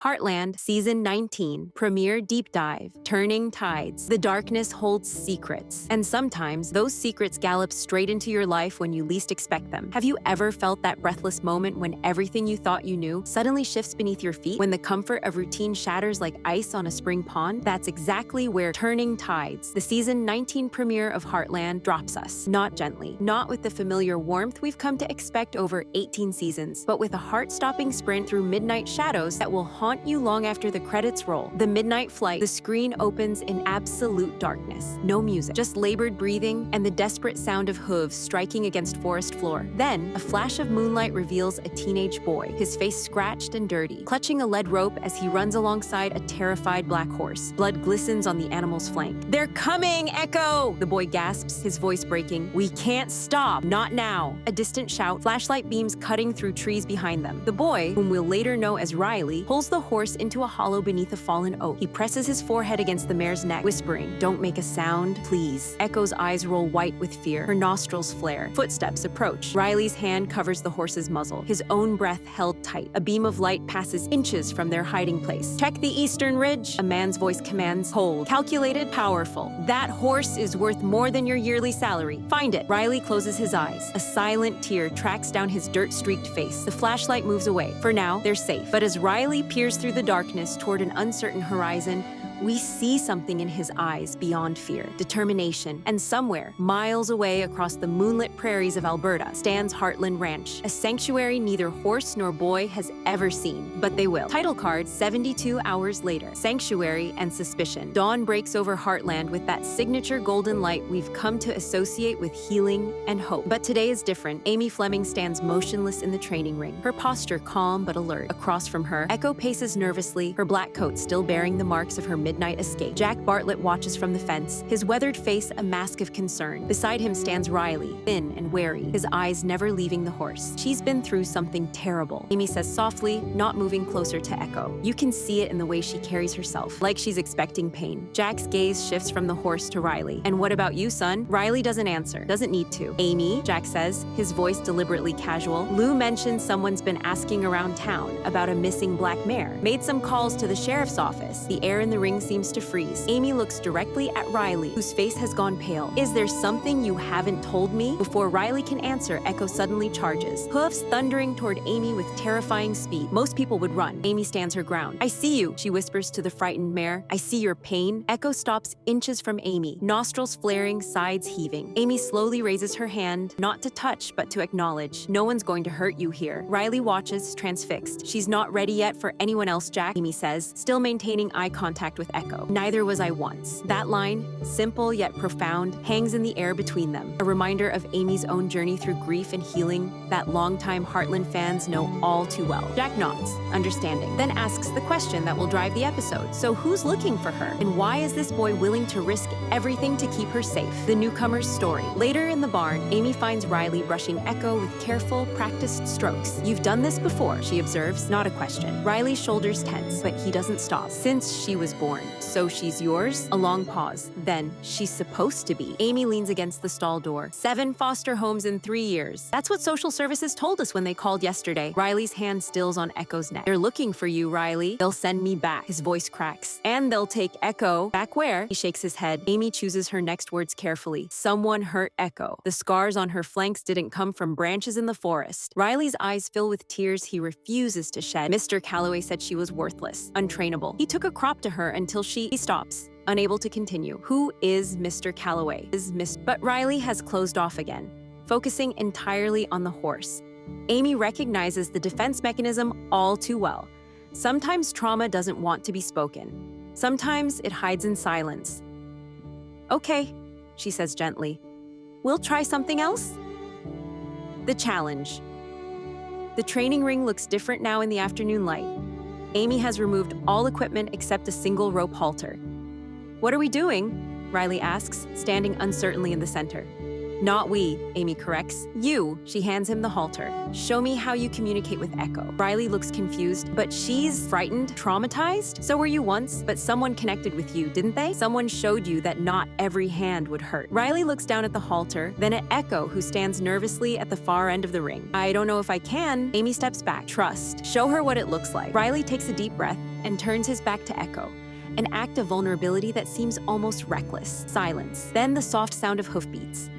Heartland, Season 19, Premiere Deep Dive, Turning Tides. The darkness holds secrets, and sometimes those secrets gallop straight into your life when you least expect them. Have you ever felt that breathless moment when everything you thought you knew suddenly shifts beneath your feet? When the comfort of routine shatters like ice on a spring pond? That's exactly where Turning Tides, the Season 19 premiere of Heartland, drops us. Not gently, not with the familiar warmth we've come to expect over 18 seasons, but with a heart-stopping sprint through midnight shadows that will haunt you long after the credits roll. The midnight flight, the screen opens in absolute darkness. No music, just labored breathing and the desperate sound of hooves striking against forest floor. Then, a flash of moonlight reveals a teenage boy, his face scratched and dirty, clutching a lead rope as he runs alongside a terrified black horse. Blood glistens on the animal's flank. "They're coming, Echo!" The boy gasps, his voice breaking. "We can't stop, not now." A distant shout, flashlight beams cutting through trees behind them. The boy, whom we'll later know as Riley, pulls the horse into a hollow beneath a fallen oak. He presses his forehead against the mare's neck, whispering, "Don't make a sound, please." Echo's eyes roll white with fear. Her nostrils flare. Footsteps approach. Riley's hand covers the horse's muzzle, his own breath held tight. A beam of light passes inches from their hiding place. "Check the eastern ridge," a man's voice commands. "Hold. Calculated, powerful. That horse is worth more than your yearly salary. Find it." Riley closes his eyes. A silent tear tracks down his dirt-streaked face. The flashlight moves away. For now, they're safe. But as Riley peers through the darkness toward an uncertain horizon, we see something in his eyes beyond fear, determination, and somewhere, miles away across the moonlit prairies of Alberta, stands Heartland Ranch, a sanctuary neither horse nor boy has ever seen, but they will. Title card, 72 hours later. Sanctuary and suspicion. Dawn breaks over Heartland with that signature golden light we've come to associate with healing and hope. But today is different. Amy Fleming stands motionless in the training ring, her posture calm but alert. Across from her, Echo paces nervously, her black coat still bearing the marks of her midnight escape. Jack Bartlett watches from the fence, his weathered face a mask of concern. Beside him stands Riley, thin and wary, his eyes never leaving the horse. "She's been through something terrible," Amy says softly, not moving closer to Echo. "You can see it in the way she carries herself, like she's expecting pain." Jack's gaze shifts from the horse to Riley. "And what about you, son?" Riley doesn't answer, doesn't need to. "Amy," Jack says, his voice deliberately casual, "Lou mentioned someone's been asking around town about a missing black mare. Made some calls to the sheriff's office." The air in the ring seems to freeze. Amy looks directly at Riley, whose face has gone pale. "Is there something you haven't told me?" Before Riley can answer, Echo suddenly charges, hooves thundering toward Amy with terrifying speed. Most people would run. Amy stands her ground. "I see you," she whispers to the frightened mare. "I see your pain." Echo stops inches from Amy, nostrils flaring, sides heaving. Amy slowly raises her hand, not to touch, but to acknowledge. "No one's going to hurt you here." Riley watches, transfixed. "She's not ready yet for anyone else, Jack," Amy says, still maintaining eye contact with Echo. "Neither was I once." That line, simple yet profound, hangs in the air between them, a reminder of Amy's own journey through grief and healing that longtime Heartland fans know all too well. Jack nods, understanding, then asks the question that will drive the episode. So who's looking for her? And why is this boy willing to risk everything to keep her safe? The newcomer's story. Later in the barn, Amy finds Riley brushing Echo with careful, practiced strokes. "You've done this before," she observes, not a question. Riley's shoulders tense, but he doesn't stop. "Since she was born." "So she's yours?" A long pause. Then, "She's supposed to be." Amy leans against the stall door. 7 foster homes in 3 years. That's what social services told us when they called yesterday. Riley's hand stills on Echo's neck. "They're looking for you, Riley. They'll send me back." His voice cracks. "And they'll take Echo." "Back where?" He shakes his head. Amy chooses her next words carefully. "Someone hurt Echo. The scars on her flanks didn't come from branches in the forest." Riley's eyes fill with tears he refuses to shed. "Mr. Calloway said she was worthless, untrainable. He took a crop to her until he stops, unable to continue." "Who is Mr. Calloway?" But Riley has closed off again, focusing entirely on the horse. Amy recognizes the defense mechanism all too well. Sometimes trauma doesn't want to be spoken. Sometimes it hides in silence. "Okay," she says gently. "We'll try something else?" The challenge. The training ring looks different now in the afternoon light. Amy has removed all equipment except a single rope halter. "What are we doing?" Riley asks, standing uncertainly in the center. Not we, Amy corrects. You. She hands him the halter. Show me how you communicate with Echo. Riley looks confused, but she's frightened, traumatized? So were you once, but someone connected with you, didn't they? Someone showed you that not every hand would hurt. Riley looks down at the halter, then at Echo, who stands nervously at the far end of the ring. I don't know if I can. Amy steps back. Trust. Show her what it looks like. Riley takes a deep breath and turns his back to Echo. An act of vulnerability that seems almost reckless. Silence. Then the soft sound of hoofbeats.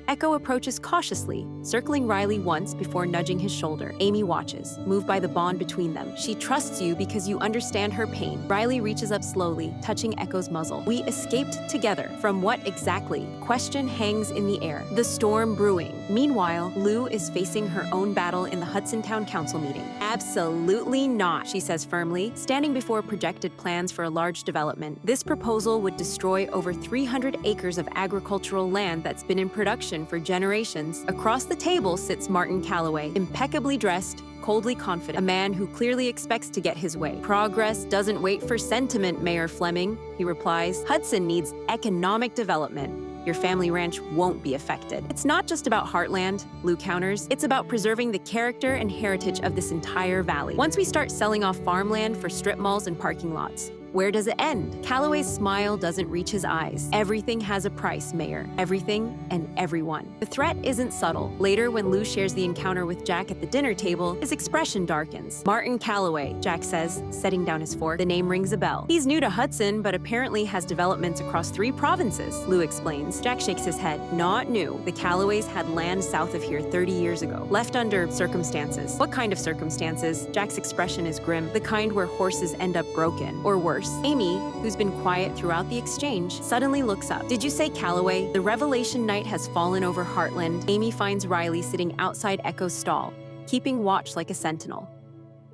Echo approaches cautiously, circling Riley once before nudging his shoulder. Amy watches, moved by the bond between them. She trusts you because you understand her pain. Riley reaches up slowly, touching Echo's muzzle. We escaped together. From what exactly? Question hangs in the air. The storm brewing. Meanwhile, Lou is facing her own battle in the Hudson Town Council meeting. Absolutely not, she says firmly, standing before projected plans for a large development. This proposal would destroy over 300 acres of agricultural land that's been in production for generations. Across the table sits Martin Calloway, impeccably dressed, coldly confident, a man who clearly expects to get his way. Progress doesn't wait for sentiment, Mayor Fleming, he replies. Hudson needs economic development. Your family ranch won't be affected. It's not just about Heartland, Lou counters. It's about preserving the character and heritage of this entire valley. Once we start selling off farmland for strip malls and parking lots, where does it end? Calloway's smile doesn't reach his eyes. Everything has a price, Mayor. Everything and everyone. The threat isn't subtle. Later, when Lou shares the encounter with Jack at the dinner table, his expression darkens. Martin Calloway, Jack says, setting down his fork. The name rings a bell. He's new to Hudson, but apparently has developments across 3 provinces, Lou explains. Jack shakes his head. Not new. The Calloways had land south of here 30 years ago, left under circumstances. What kind of circumstances? Jack's expression is grim. The kind where horses end up broken, or worse. Amy, who's been quiet throughout the exchange, suddenly looks up. Did you say Calloway? The revelation night has fallen over Heartland. Amy finds Riley sitting outside Echo's stall, keeping watch like a sentinel.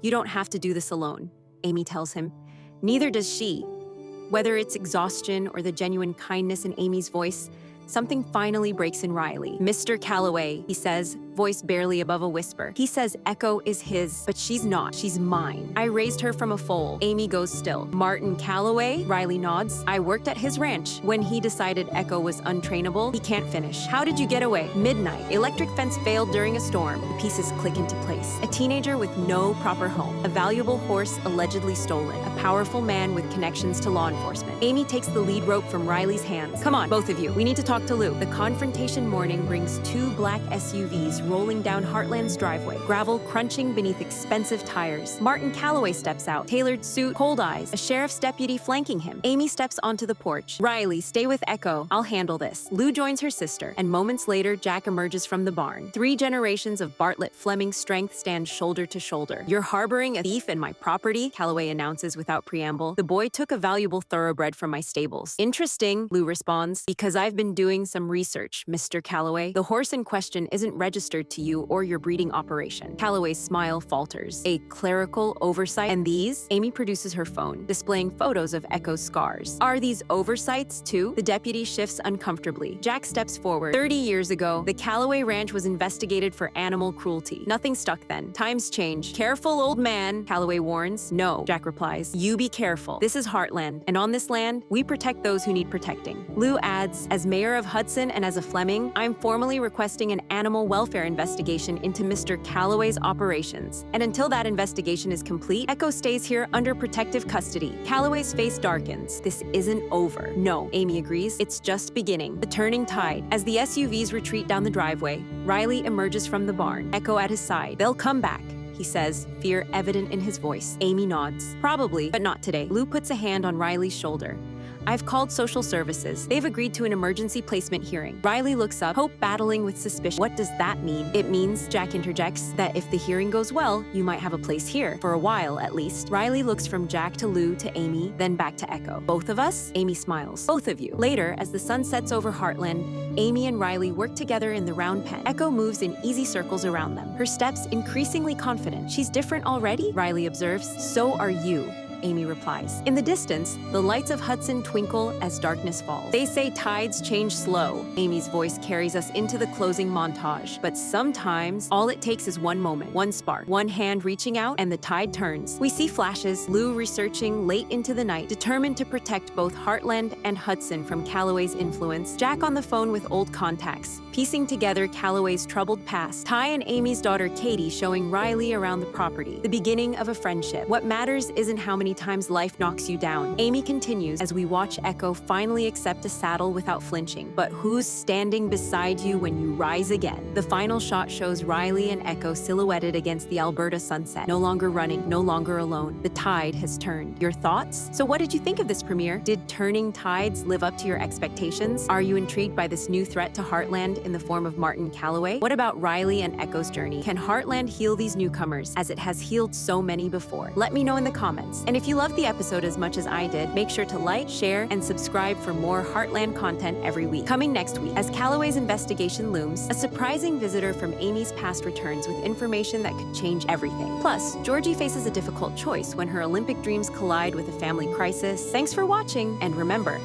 You don't have to do this alone, Amy tells him. Neither does she. Whether it's exhaustion or the genuine kindness in Amy's voice, something finally breaks in Riley. Mr. Calloway, he says, voice barely above a whisper. He says Echo is his, but she's not. She's mine. I raised her from a foal. Amy goes still. Martin Calloway? Riley nods. I worked at his ranch. When he decided Echo was untrainable, he can't finish. How did you get away? Midnight. Electric fence failed during a storm. The pieces click into place. A teenager with no proper home. A valuable horse allegedly stolen. A powerful man with connections to law enforcement. Amy takes the lead rope from Riley's hands. Come on, both of you. We need to talk to Lou. The confrontation morning brings 2 black SUVs rolling down Heartland's driveway, gravel crunching beneath expensive tires. Martin Calloway steps out, tailored suit, cold eyes, a sheriff's deputy flanking him. Amy steps onto the porch. Riley, stay with Echo. I'll handle this. Lou joins her sister, and moments later, Jack emerges from the barn. 3 generations of Bartlett Fleming strength stand shoulder to shoulder. You're harboring a thief in my property, Calloway announces without preamble. The boy took a valuable thoroughbred from my stables. Interesting, Lou responds, because I've been doing some research, Mr. Calloway. The horse in question isn't registered to you or your breeding operation. Calloway's smile falters. A clerical oversight? And these? Amy produces her phone, displaying photos of Echo's scars. Are these oversights too? The deputy shifts uncomfortably. Jack steps forward. 30 years ago, the Calloway Ranch was investigated for animal cruelty. Nothing stuck then. Times change. Careful, old man, Calloway warns. No, Jack replies. You be careful. This is Heartland, and on this land, we protect those who need protecting. Lou adds, as mayor of Hudson and as a Fleming, I'm formally requesting an animal welfare investigation into Mr. Calloway's operations. And until that investigation is complete, Echo stays here under protective custody. Calloway's face darkens. This isn't over. No, Amy agrees. It's just beginning. The turning tide. As the SUVs retreat down the driveway, Riley emerges from the barn, Echo at his side. They'll come back, he says, fear evident in his voice. Amy nods. Probably, but not today. Lou puts a hand on Riley's shoulder. I've called social services. They've agreed to an emergency placement hearing. Riley looks up, hope battling with suspicion. What does that mean? It means, Jack interjects, that if the hearing goes well, you might have a place here, for a while at least. Riley looks from Jack to Lou to Amy, then back to Echo. Both of us? Amy smiles. Both of you. Later, as the sun sets over Heartland, Amy and Riley work together in the round pen. Echo moves in easy circles around them, her steps increasingly confident. She's different already, Riley observes. So are you. Amy replies. In the distance, the lights of Hudson twinkle as darkness falls. They say tides change slow. Amy's voice carries us into the closing montage. But sometimes, all it takes is one moment, one spark, one hand reaching out, and the tide turns. We see flashes, Lou researching late into the night, determined to protect both Heartland and Hudson from Calloway's influence. Jack on the phone with old contacts, piecing together Calloway's troubled past. Ty and Amy's daughter Katie showing Riley around the property. The beginning of a friendship. What matters isn't how many times life knocks you down. Amy continues as we watch Echo finally accept a saddle without flinching. But who's standing beside you when you rise again? The final shot shows Riley and Echo silhouetted against the Alberta sunset. No longer running, no longer alone. The tide has turned. Your thoughts? So what did you think of this premiere? Did Turning Tides live up to your expectations? Are you intrigued by this new threat to Heartland in the form of Martin Calloway? What about Riley and Echo's journey? Can Heartland heal these newcomers as it has healed so many before? Let me know in the comments. And if you loved the episode as much as I did, make sure to like, share, and subscribe for more Heartland content every week. Coming next week, as Calloway's investigation looms, a surprising visitor from Amy's past returns with information that could change everything. Plus, Georgie faces a difficult choice when her Olympic dreams collide with a family crisis. Thanks for watching, and remember,